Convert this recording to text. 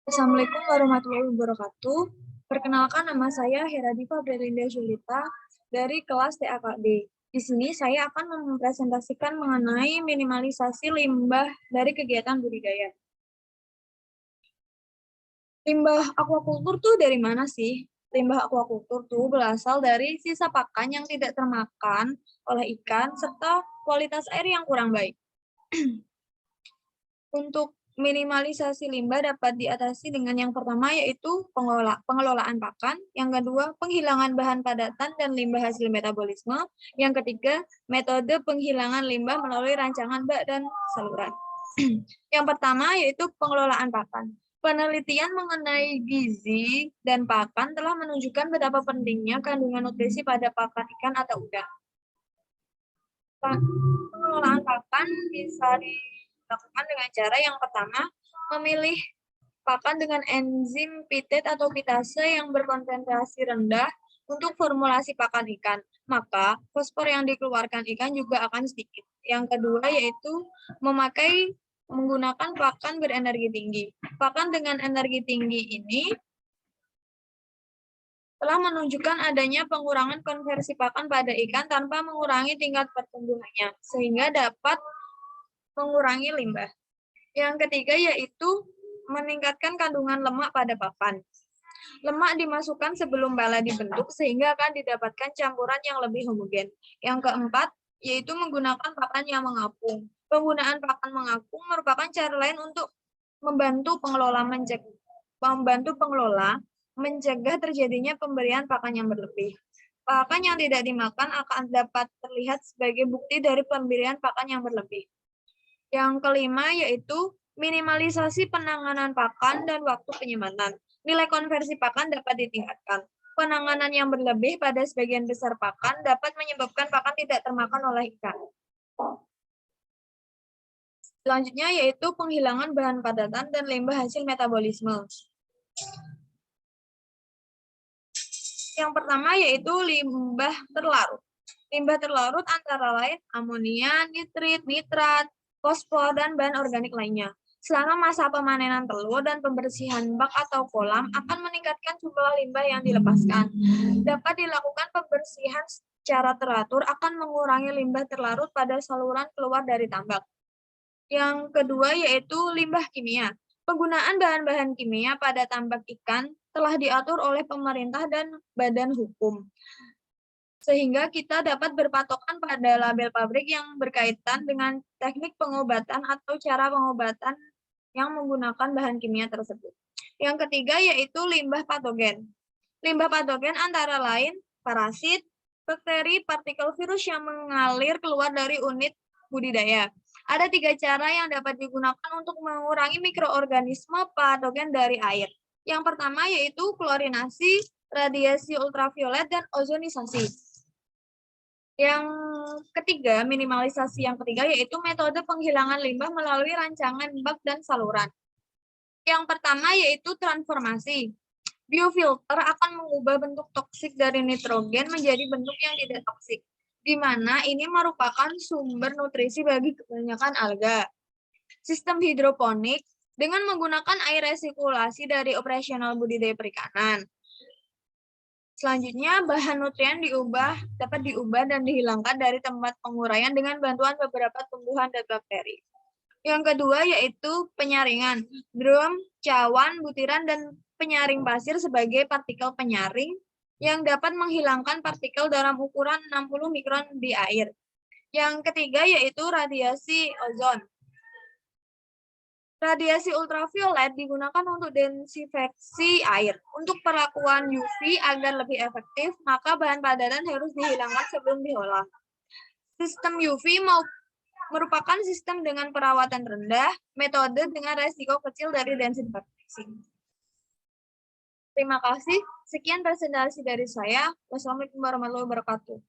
Assalamualaikum warahmatullahi wabarakatuh. Perkenalkan, nama saya Heradifa Belinda Julita dari kelas TAKB. Di sini saya akan mempresentasikan mengenai minimalisasi limbah dari kegiatan budidaya. Limbah aquacultur tuh dari mana sih? Limbah aquacultur tuh berasal dari sisa pakan yang tidak termakan oleh ikan serta kualitas air yang kurang baik. Untuk minimalisasi limbah dapat diatasi dengan yang pertama yaitu pengelolaan pakan, yang kedua penghilangan bahan padatan dan limbah hasil metabolisme, yang ketiga metode penghilangan limbah melalui rancangan bak dan saluran. Yang pertama yaitu pengelolaan pakan. Penelitian mengenai gizi dan pakan telah menunjukkan betapa pentingnya kandungan nutrisi pada pakan ikan atau udang. Pengelolaan pakan bisa dilakukan dengan cara yang pertama, memilih pakan dengan enzim phytate atau pitase yang berkonsentrasi rendah untuk formulasi pakan ikan. Maka fosfor yang dikeluarkan ikan juga akan sedikit. Yang kedua yaitu menggunakan pakan berenergi tinggi. Pakan dengan energi tinggi ini telah menunjukkan adanya pengurangan konversi pakan pada ikan tanpa mengurangi tingkat pertumbuhannya, sehingga dapat mengurangi limbah. Yang ketiga yaitu meningkatkan kandungan lemak pada pakan. Lemak dimasukkan sebelum bala dibentuk sehingga akan didapatkan campuran yang lebih homogen. Yang keempat yaitu menggunakan pakan yang mengapung. Penggunaan pakan mengapung merupakan cara lain untuk membantu pengelola mencegah terjadinya pemberian pakan yang berlebih. Pakan yang tidak dimakan akan dapat terlihat sebagai bukti dari pemberian pakan yang berlebih. Yang kelima yaitu minimalisasi penanganan pakan dan waktu penyematan. Nilai konversi pakan dapat ditingkatkan. Penanganan yang berlebih pada sebagian besar pakan dapat menyebabkan pakan tidak termakan oleh ikan. Selanjutnya yaitu penghilangan bahan padatan dan limbah hasil metabolisme. Yang pertama yaitu limbah terlarut. Limbah terlarut antara lain amonia, nitrit, nitrat, fosfor, dan bahan organik lainnya. Selama masa pemanenan telur dan pembersihan bak atau kolam akan meningkatkan jumlah limbah yang dilepaskan. Dapat dilakukan pembersihan secara teratur akan mengurangi limbah terlarut pada saluran keluar dari tambak. Yang kedua yaitu limbah kimia. Penggunaan bahan-bahan kimia pada tambak ikan telah diatur oleh pemerintah dan badan hukum. Sehingga kita dapat berpatokan pada label pabrik yang berkaitan dengan teknik pengobatan atau cara pengobatan yang menggunakan bahan kimia tersebut. Yang ketiga yaitu limbah patogen. Limbah patogen antara lain parasit, bakteri, partikel virus yang mengalir keluar dari unit budidaya. Ada 3 cara yang dapat digunakan untuk mengurangi mikroorganisme patogen dari air. Yang pertama yaitu klorinasi, radiasi ultraviolet, dan ozonisasi. Yang ketiga, minimalisasi yang ketiga yaitu metode penghilangan limbah melalui rancangan bak dan saluran. Yang pertama yaitu transformasi. Biofilter akan mengubah bentuk toksik dari nitrogen menjadi bentuk yang tidak toksik, di mana ini merupakan sumber nutrisi bagi kebanyakan alga. Sistem hidroponik dengan menggunakan air resirkulasi dari operasional budidaya perikanan. Selanjutnya, bahan nutrien dapat diubah dan dihilangkan dari tempat penguraian dengan bantuan beberapa tumbuhan dan bakteri. Yang kedua yaitu penyaringan. Drum, cawan, butiran, dan penyaring pasir sebagai partikel penyaring yang dapat menghilangkan partikel dalam ukuran 60 mikron di air. Yang ketiga yaitu radiasi ozon. Radiasi ultraviolet digunakan untuk desinfeksi air. Untuk perlakuan UV agar lebih efektif, maka bahan padatan harus dihilangkan sebelum diolah. Sistem UV merupakan sistem dengan perawatan rendah, metode dengan resiko kecil dari desinfeksi. Terima kasih. Sekian presentasi dari saya. Wassalamualaikum warahmatullahi wabarakatuh.